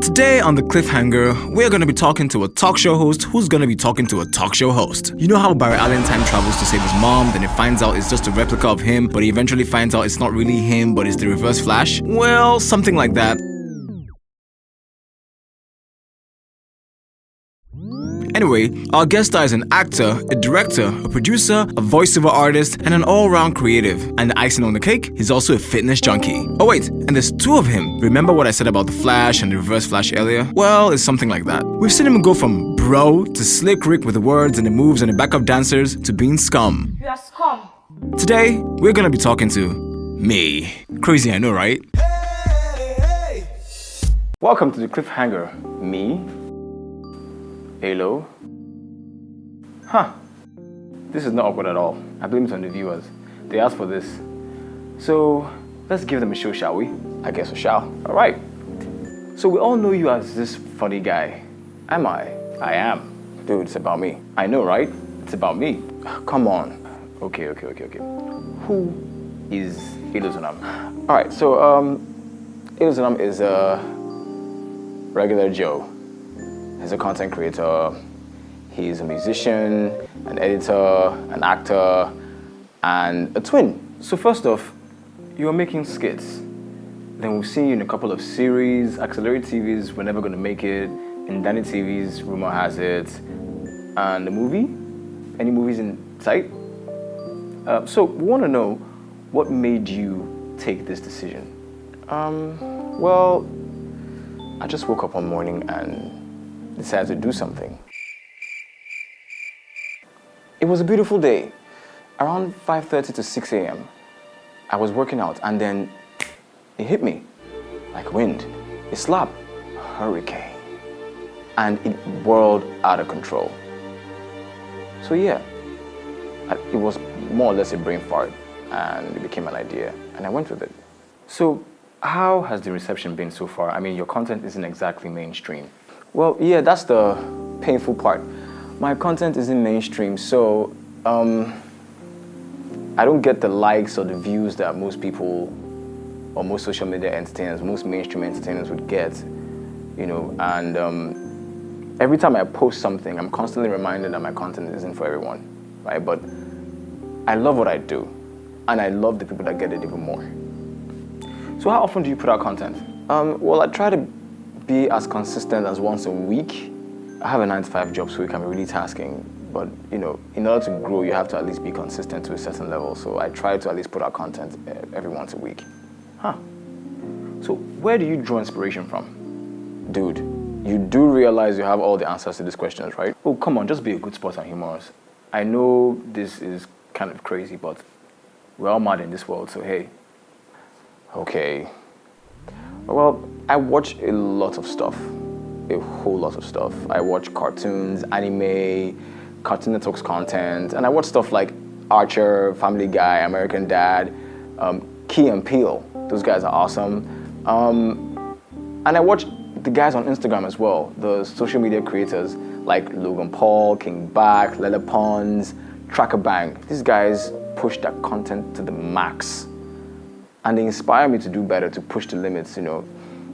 Today on the Cliffhanger, we're going to be talking to a talk show host who's going to be talking to a talk show host. You know how Barry Allen time travels to save his mom, then he finds out it's just a replica of him, but he eventually finds out it's not really him, but it's the reverse Flash? Well, something like that. Anyway, our guest star is an actor, a director, a producer, a voiceover artist, and an all-round creative. And the icing on the cake, he's also a fitness junkie. Oh wait, and there's two of him. Remember what I said about the Flash and the reverse Flash earlier? Well, it's something like that. We've seen him go from bro to slick Rick with the words and the moves and the backup dancers to being scum. You are scum. Today, we're gonna be talking to me. Crazy, I know, right? Hey. Welcome to the Cliffhanger. Me. Hello? Huh. This is not awkward at all. I blame it on the viewers. They asked for this. So, let's give them a show, shall we? I guess we shall. Alright. So we all know you as this funny guy. Am I? I am. Dude, it's about me. I know, right? It's about me. Come on. Okay. Who is Elozonam? Alright, so, Elozonam is a regular Joe. He's a content creator, he's a musician, an editor, an actor, and a twin. So first off, you're making skits. Then we've seen you in a couple of series, Accelerate TV's We're Never Gonna Make It, in Danny TV's Rumor Has It, and the movie? Any movies in sight? So we want to know what made you take this decision. Well, I just woke up one morning and decided to do something. It was a beautiful day. Around 5:30 to 6 a.m. I was working out and then it hit me like wind. A slap, a hurricane. And it whirled out of control. So yeah, it was more or less a brain fart and it became an idea and I went with it. So how has the reception been so far? I mean, your content isn't exactly mainstream. Well, yeah, that's the painful part. My content isn't mainstream, so I don't get the likes or the views that most people or most social media entertainers, most mainstream entertainers would get, you know, and every time I post something, I'm constantly reminded that my content isn't for everyone, right? But I love what I do, and I love the people that get it even more. So how often do you put out content? Well, I try to be as consistent as once a week. I have a 9-to-5 job, so it can be really tasking. But, you know, in order to grow, you have to at least be consistent to a certain level. So I try to at least put out content every once a week. Huh. So where do you draw inspiration from? Dude, you do realize you have all the answers to these questions, right? Oh, come on, just be a good sport and humorous. I know this is kind of crazy, but we're all mad in this world, so hey. Okay. Well, I watch a lot of stuff, a whole lot of stuff. I watch cartoons, anime, Cartoon Network's content, and I watch stuff like Archer, Family Guy, American Dad, Key and Peele. Those guys are awesome. And I watch the guys on Instagram as well, the social media creators like Logan Paul, King Bach, Lele Pons, Tracker Bang. These guys push their content to the max. And they inspire me to do better, to push the limits, you know.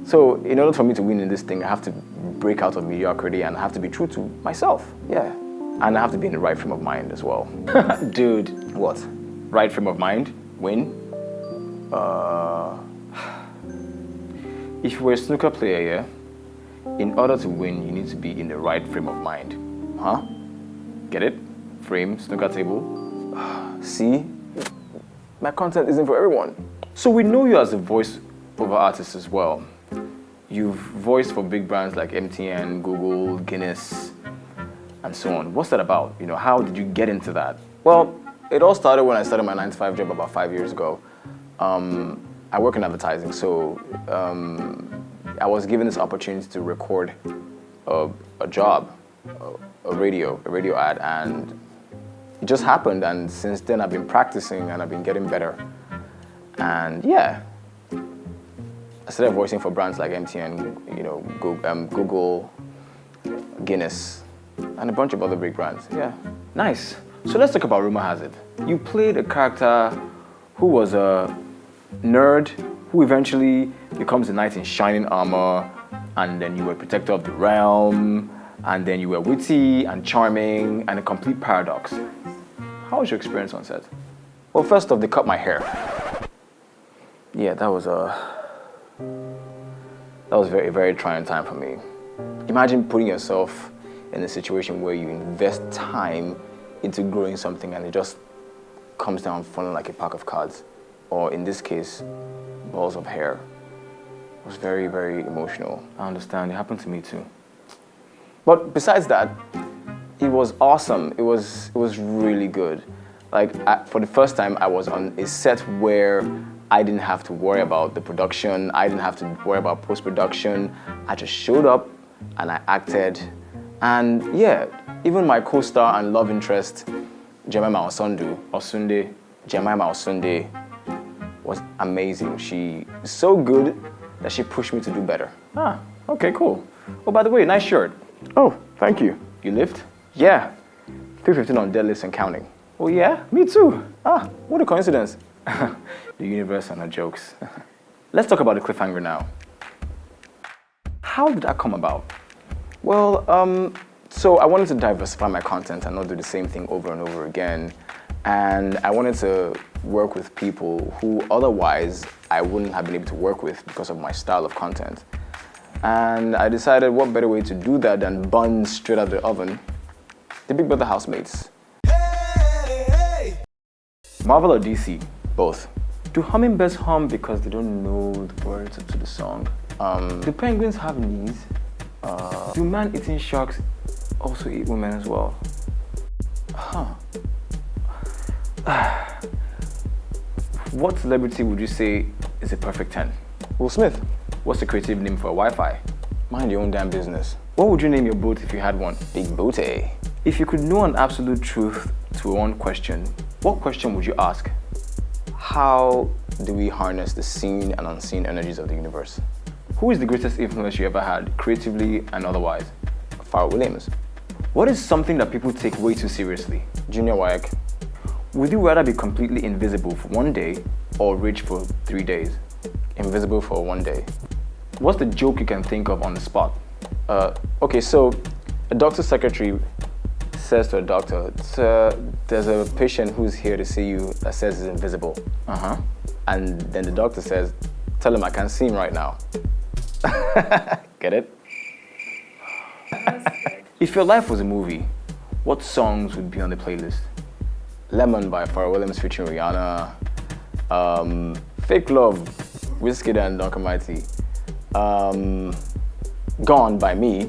So in order for me to win in this thing, I have to break out of mediocrity and I have to be true to myself, yeah. And I have to be in the right frame of mind as well. Dude, what? Right frame of mind? Win? If you were a snooker player, yeah, in order to win, you need to be in the right frame of mind. Huh? Get it? Frame, snooker table. See? My content isn't for everyone. So we know you as a voice-over artist as well. You've voiced for big brands like MTN, Google, Guinness, and so on. What's that about? You know, how did you get into that? Well, it all started when I started my 9-to-5 job about 5 years ago. I work in advertising, so I was given this opportunity to record a job, a radio ad, and it just happened. And since then, I've been practicing and I've been getting better. And yeah, I started voicing for brands like MTN, you know, Google, Guinness, and a bunch of other big brands. Yeah, nice. So let's talk about Rumor Has It. You played a character who was a nerd who eventually becomes a knight in shining armor, and then you were protector of the realm, and then you were witty and charming and a complete paradox. How was your experience on set? Well, first off, they cut my hair. Yeah, that was very, very trying time for me. Imagine putting yourself in a situation where you invest time into growing something and it just comes down falling like a pack of cards, or in this case, balls of hair. It was very, very emotional. I understand, it happened to me too. But besides that, it was awesome. It was really good. Like, for the first time, I was on a set where I didn't have to worry about the production. I didn't have to worry about post-production. I just showed up and I acted. And yeah, even my co-star and love interest, Jemima Osunde, was amazing. She was so good that she pushed me to do better. Ah, okay, cool. Oh, by the way, nice shirt. Oh, thank you. You lift? Yeah, 315 on deadlifts and counting. Oh yeah, me too. Ah, what a coincidence. The universe and her jokes. Let's talk about the cliffhanger now. How did that come about? Well, so I wanted to diversify my content and not do the same thing over and over again. And I wanted to work with people who otherwise I wouldn't have been able to work with because of my style of content. And I decided what better way to do that than buns straight out of the oven, the Big Brother housemates. Marvel or DC? Both. Do hummingbirds hum because they don't know the words to the song? Do penguins have knees? Do man-eating sharks also eat women as well? Huh. What celebrity would you say is a perfect 10? Will Smith. What's the creative name for a Wi-Fi? Mind your own damn business. What would you name your boat if you had one? Big Boaty. If you could know an absolute truth to one question, what question would you ask? How do we harness the seen and unseen energies of the universe? Who is the greatest influence you ever had, creatively and otherwise? Pharrell Williams. What is something that people take way too seriously? Junior Wayak. Would you rather be completely invisible for 1 day or rich for 3 days? Invisible for 1 day. What's the joke you can think of on the spot? Okay, so a doctor's secretary says to a doctor, there's a patient who's here to see you that says he's invisible. And then the doctor says, tell him I can't see him right now. Get it? If your life was a movie, what songs would be on the playlist? Lemon by Pharrell Williams featuring Rihanna. Fake Love, Wizkid and Don Mighty. Gone by Me.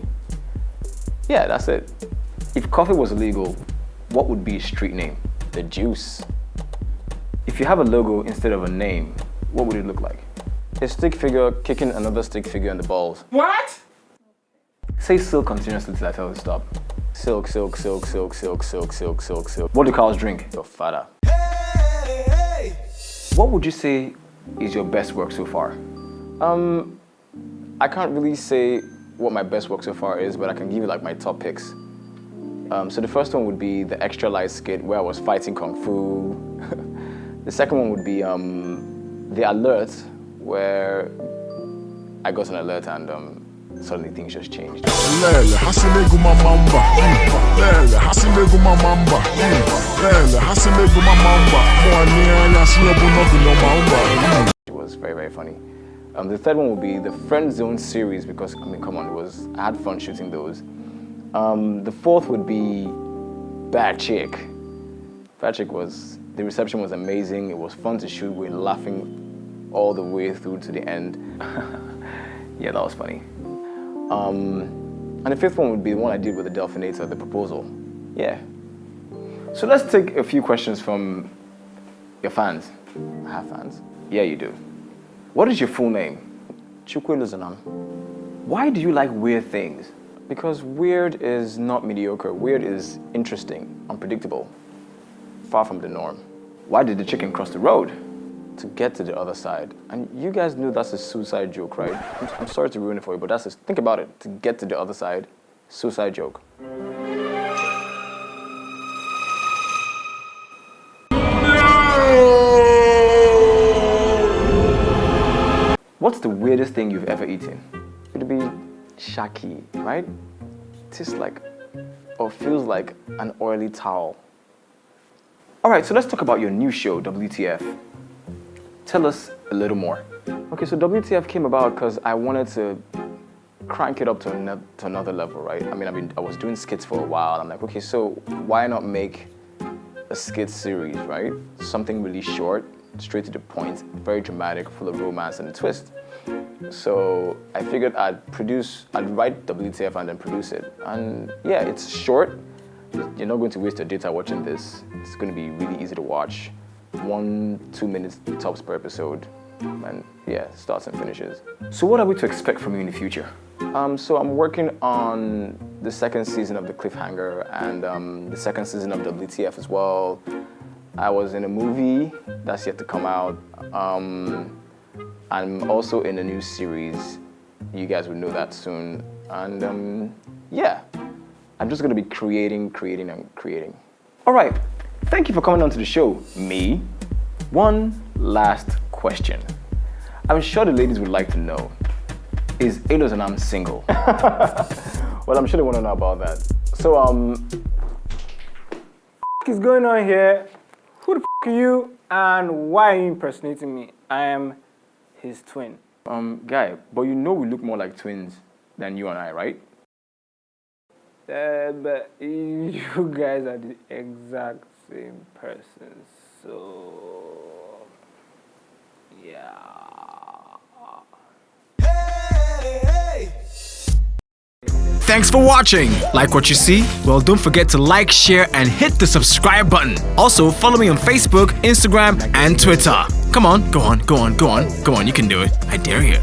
Yeah, that's it. If coffee was illegal, what would be a street name? The Juice. If you have a logo instead of a name, what would it look like? A stick figure kicking another stick figure in the balls. What? Say silk continuously till I tell you to stop. Silk, silk, silk, silk, silk, silk, silk, silk, silk. What do cows drink? Your father. Hey, hey. What would you say is your best work so far? I can't really say what my best work so far is, but I can give you like my top picks. So the first one would be the extra light skit where I was fighting kung fu. The second one would be the alert where I got an alert and suddenly things just changed. It was very, very funny. The third one would be the Friend Zone series because, I mean, come on, I had fun shooting those. The fourth would be Bad Chick. Bad Chick the reception was amazing. It was fun to shoot. We were laughing all the way through to the end. Yeah, that was funny. And the fifth one would be the one I did with the Delphinator, the proposal. Yeah. So let's take a few questions from your fans. I have fans. Yeah, you do. What is your full name? Elozonam. Why do you like weird things? Because weird is not mediocre. Weird is interesting, unpredictable, far from the norm. Why did the chicken cross the road? To get to the other side. And you guys knew that's a suicide joke, right? I'm sorry to ruin it for you, but think about it. To get to the other side, suicide joke. What's the weirdest thing you've ever eaten? Could it be shaky, right? Tastes like, or feels like an oily towel. All right, so let's talk about your new show, WTF. Tell us a little more. Okay, so WTF came about because I wanted to crank it up to another level, right? I was doing skits for a while. I'm like, okay, so why not make a skit series, right? Something really short, straight to the point, very dramatic, full of romance and a twist. So I figured I'd write WTF and then produce it. And yeah, it's short. You're not going to waste your data watching this. It's going to be really easy to watch. 1-2 minutes tops per episode. And yeah, starts and finishes. So what are we to expect from you in the future? So I'm working on the second season of the Cliffhanger and the second season of WTF as well. I was in a movie that's yet to come out. I'm also in a new series. You guys will know that soon. And yeah, I'm just gonna be creating. All right, thank you for coming on to the show, me. One last question. I'm sure the ladies would like to know, is Elozonam single? Well, I'm sure they want to know about that. So, What is going on here? Who the f are you and why are you impersonating me? I am his twin. Guy, but you know we look more like twins than you and I, right? But you guys are the exact same person, so yeah. Thanks for watching. Like what you see? Well, don't forget to like, share, and hit the subscribe button. Also, follow me on Facebook, Instagram, and Twitter. Come on, go on, you can do it. I dare you.